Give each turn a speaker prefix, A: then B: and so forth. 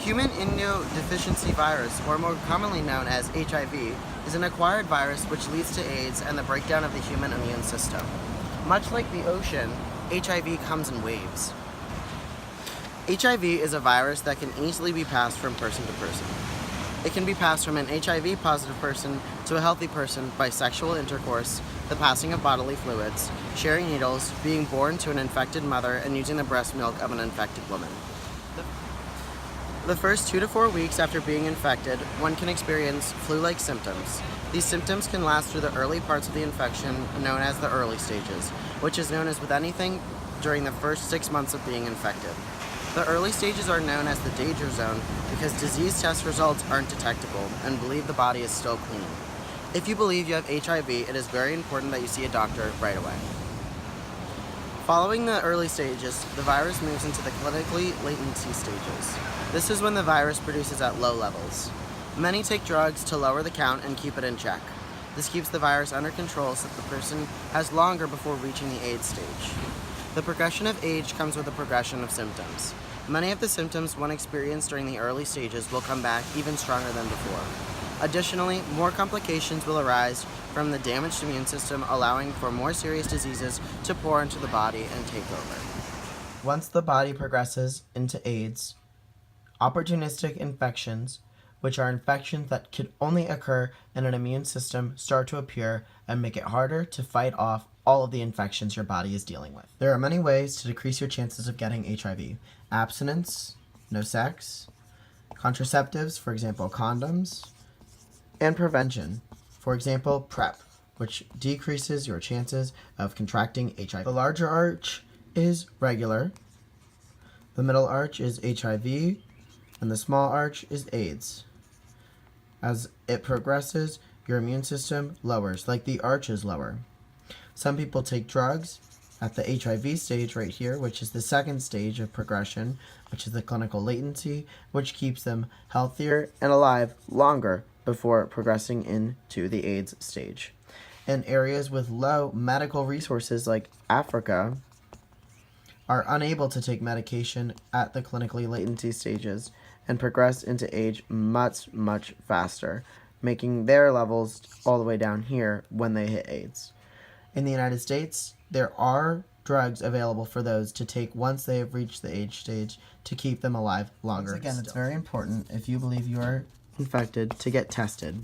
A: Human immunodeficiency virus, or more commonly known as HIV, is an acquired virus which leads to AIDS and the breakdown of the human immune system. Much like the ocean, HIV comes in waves. HIV is a virus that can easily be passed from person to person. It can be passed from an HIV-positive person to a healthy person by sexual intercourse, the passing of bodily fluids, sharing needles, being born to an infected mother, and using the breast milk of an infected woman. The first 2 to 4 weeks after being infected, one can experience flu-like symptoms. These symptoms can last through the early parts of the infection, known as the early stages, which is known as with anything during the first 6 months of being infected. The early stages are known as the danger zone because disease test results aren't detectable and believe the body is still clean. If you believe you have HIV, it is very important that you see a doctor right away. Following the early stages, the virus moves into the clinically latency stages. This is when the virus produces at low levels. Many take drugs to lower the count and keep it in check. This keeps the virus under control so that the person has longer before reaching the AIDS stage. The progression of age comes with a progression of symptoms. Many of the symptoms one experienced during the early stages will come back even stronger than before. Additionally, more complications will arise from the damaged immune system, allowing for more serious diseases to pour into the body and take over. Once the body progresses into AIDS, opportunistic infections, which are infections that could only occur in an immune system, start to appear and make it harder to fight off all of the infections your body is dealing with. There are many ways to decrease your chances of getting HIV. Abstinence, no sex, contraceptives, for example, condoms, and prevention, for example, PrEP, which decreases your chances of contracting HIV. The larger arch is regular, the middle arch is HIV, and the small arch is AIDS. As it progresses, your immune system lowers, like the arch is lower. Some people take drugs at the HIV stage right here, which is the second stage of progression, which is the clinical latency, which keeps them healthier and alive longer before progressing into the AIDS stage. In areas with low medical resources like Africa, are unable to take medication at the clinically latency stages and progress into age much, much faster, making their levels all the way down here when they hit AIDS. In the United States, there are drugs available for those to take once they have reached the age stage to keep them alive longer. Once again, it's very important, if you believe you are infected, to get tested.